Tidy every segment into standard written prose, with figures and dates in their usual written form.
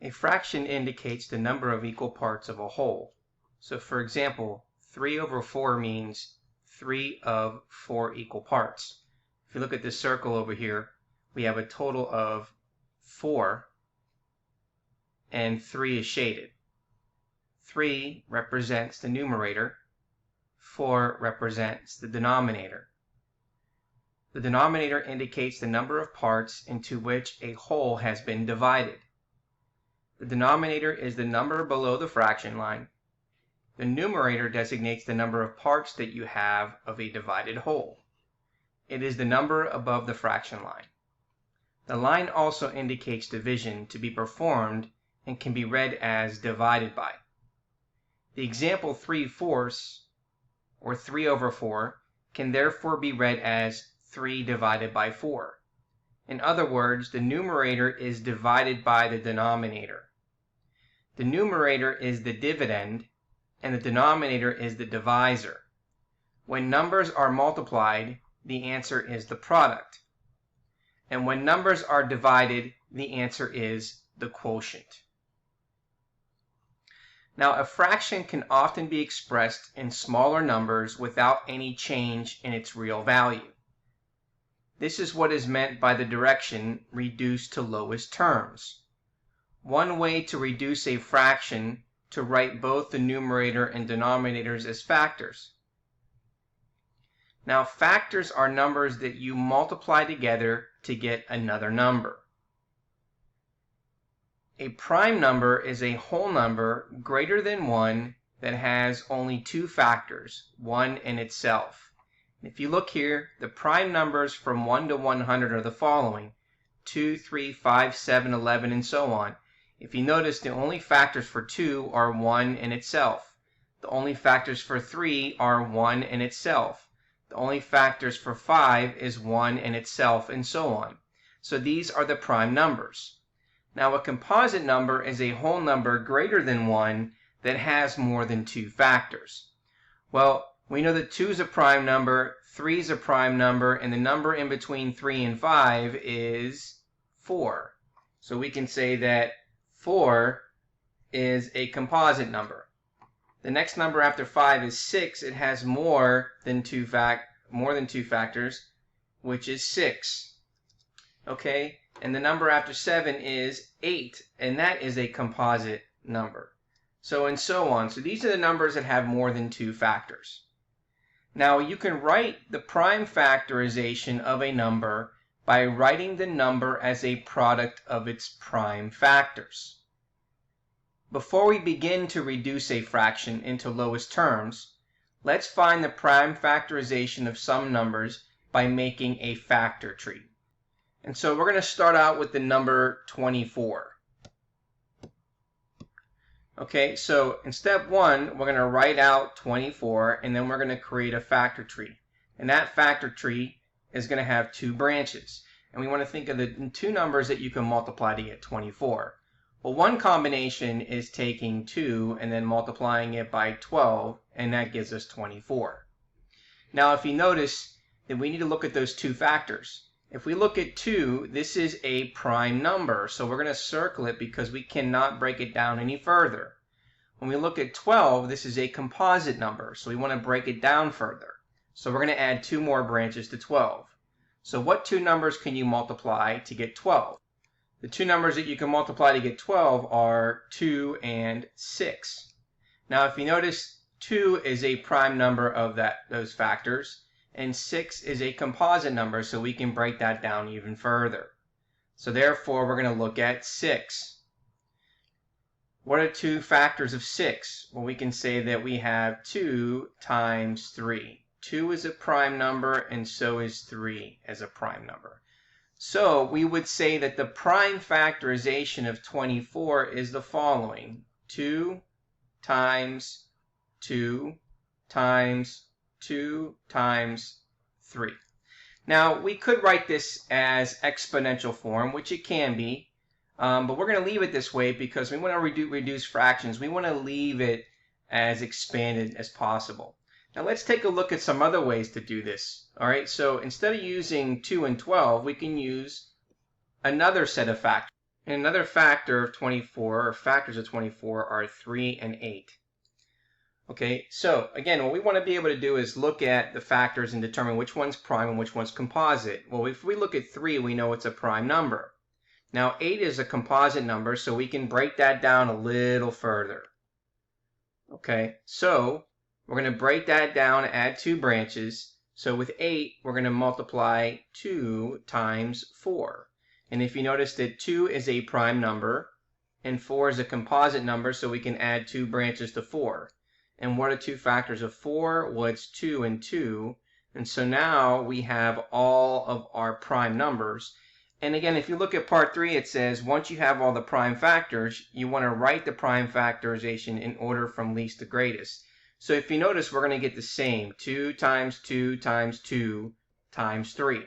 A fraction indicates the number of equal parts of a whole. So for example, 3 over 4 means 3 of 4 equal parts. If you look at this circle over here, we have a total of 4, and 3 is shaded. 3 represents the numerator, 4 represents the denominator. The denominator indicates the number of parts into which a whole has been divided. The denominator is the number below the fraction line. The numerator designates the number of parts that you have of a divided whole. It is the number above the fraction line. The line also indicates division to be performed and can be read as divided by. The example 3/4 or 3 over 4 can therefore be read as 3 divided by 4. In other words, the numerator is divided by the denominator. The numerator is the dividend and the denominator is the divisor. When numbers are multiplied, the answer is the product. And when numbers are divided, the answer is the quotient. Now, a fraction can often be expressed in smaller numbers without any change in its real value. This is what is meant by the direction reduced to lowest terms. One way to reduce a fraction to write both the numerator and denominators as factors. Now, factors are numbers that you multiply together to get another number. A prime number is a whole number greater than 1 that has only 2 factors, 1 in itself. If you look here, the prime numbers from 1 to 100 are the following: 2, 3, 5, 7, 11, and so on. If you notice, the only factors for 2 are 1 in itself. The only factors for 3 are 1 in itself. The only factors for 5 is 1 in itself, and so on. So these are the prime numbers. Now, a composite number is a whole number greater than 1 that has more than 2 factors. Well, we know that 2 is a prime number, 3 is a prime number, and the number in between 3 and 5 is 4. So we can say that 4 is a composite number. The next number after 5 is 6. It has more than two factors, which is 6. Okay? And the number after 7 is 8, and that is a composite number. So and so on. So these are the numbers that have more than 2 factors. Now, you can write the prime factorization of a number by writing the number as a product of its prime factors. Before we begin to reduce a fraction into lowest terms, let's find the prime factorization of some numbers by making a factor tree. And so we're going to start out with the number 24. Okay, so in step 1, we're going to write out 24, and then we're going to create a factor tree. And that factor tree is going to have 2 branches. And we want to think of the 2 numbers that you can multiply to get 24. Well, one combination is taking 2 and then multiplying it by 12, and that gives us 24. Now, if you notice, then we need to look at those 2 factors. If we look at 2, this is a prime number, so we're going to circle it because we cannot break it down any further. When we look at 12, this is a composite number, so we want to break it down further. So we're going to add 2 more branches to 12. So what 2 numbers can you multiply to get 12? The 2 numbers that you can multiply to get 12 are 2 and 6. Now, if you notice, 2 is a prime number of those factors, and 6 is a composite number, so we can break that down even further. So therefore, we're going to look at 6. What are 2 factors of 6? Well, we can say that we have 2 times 3. 2 is a prime number, and so is 3 as a prime number. So we would say that the prime factorization of 24 is the following: 2 times 2 times 2 times 3. Now, we could write this as exponential form, which it can be, but we're going to leave it this way because we want to reduce fractions. We want to leave it as expanded as possible. Now, let's take a look at some other ways to do this. All right, so instead of using 2 and 12, we can use another set of factors. And another factor of 24, or factors of 24, are 3 and 8. Okay, so again, what we want to be able to do is look at the factors and determine which one's prime and which one's composite. Well, if we look at 3, we know it's a prime number. Now, 8 is a composite number, so we can break that down a little further. Okay, so we're going to break that down, add 2 branches. So with 8, we're going to multiply 2 times 4. And if you notice that 2 is a prime number, and 4 is a composite number, so we can add 2 branches to 4. And what are 2 factors of 4? Well, it's 2 and 2. And so now we have all of our prime numbers. And again, if you look at part 3, it says once you have all the prime factors, you want to write the prime factorization in order from least to greatest. So if you notice, we're going to get the same, 2 times 2 times 2 times 3.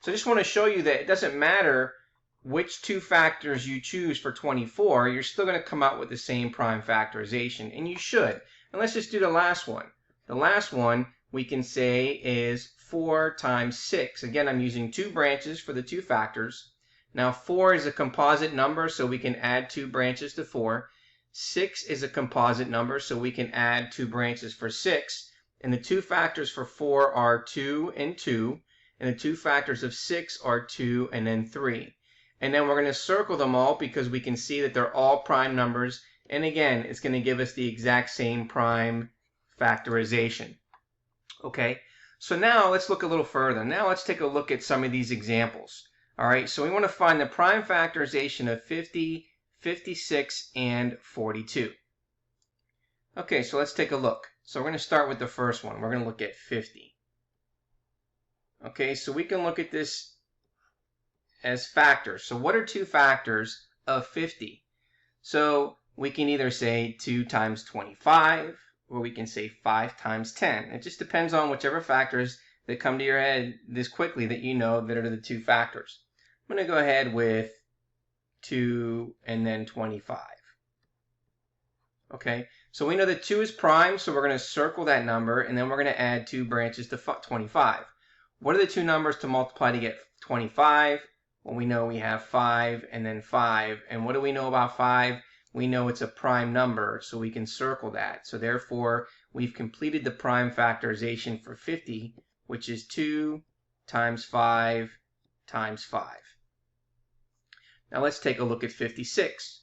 So I just want to show you that it doesn't matter which 2 factors you choose for 24, you're still going to come out with the same prime factorization, and you should. And let's just do the last one. The last one we can say is 4 times 6. Again, I'm using 2 branches for the 2 factors. Now 4 is a composite number, so we can add 2 branches to 4. 6 is a composite number, so we can add 2 branches for 6. And the 2 factors for 4 are 2 and 2. And the 2 factors of 6 are 2 and then 3. And then we're going to circle them all because we can see that they're all prime numbers. And again, it's going to give us the exact same prime factorization. Okay, so now let's look a little further. Now let's take a look at some of these examples. All right, so we want to find the prime factorization of 50, 56, and 42. Okay, so let's take a look. So we're going to start with the first one. We're going to look at 50. Okay, so we can look at this as factors. So what are 2 factors of 50? So we can either say 2 times 25, or we can say 5 times 10. It just depends on whichever factors that come to your head this quickly that you know that are the 2 factors. I'm going to go ahead with 2 and then 25. Okay, so we know that 2 is prime, so we're going to circle that number, and then we're going to add 2 branches to 25. What are the 2 numbers to multiply to get 25? Well, we know we have 5 and then 5. And what do we know about 5? We know it's a prime number, so we can circle that. So therefore, we've completed the prime factorization for 50, which is 2 times 5 times 5. Now let's take a look at 56.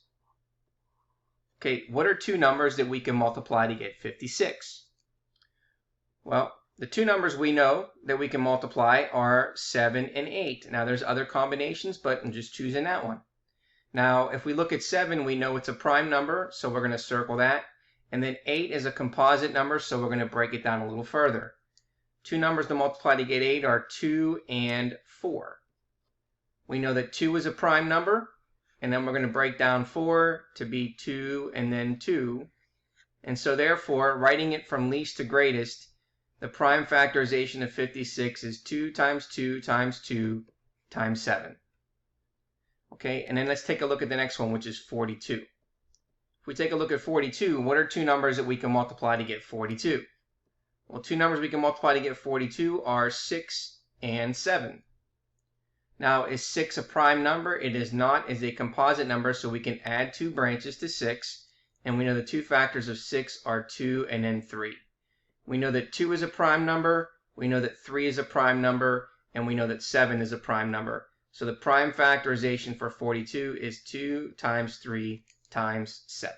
Okay, what are 2 numbers that we can multiply to get 56? Well, the 2 numbers we know that we can multiply are 7 and 8. Now there's other combinations, but I'm just choosing that one. Now if we look at 7, we know it's a prime number, so we're going to circle that. And then 8 is a composite number, so we're going to break it down a little further. 2 numbers to multiply to get 8 are 2 and 4. We know that 2 is a prime number, and then we're going to break down 4 to be 2 and then 2. And so therefore, writing it from least to greatest, the prime factorization of 56 is 2 times 2 times 2 times 7. Okay, and then let's take a look at the next one, which is 42. If we take a look at 42, what are 2 numbers that we can multiply to get 42? Well, 2 numbers we can multiply to get 42 are 6 and 7. Now, is 6 a prime number? It is not. It's a composite number, so we can add 2 branches to 6. And we know the 2 factors of 6 are 2 and then 3. We know that 2 is a prime number, we know that 3 is a prime number, and we know that 7 is a prime number. So the prime factorization for 42 is 2 times 3 times 7.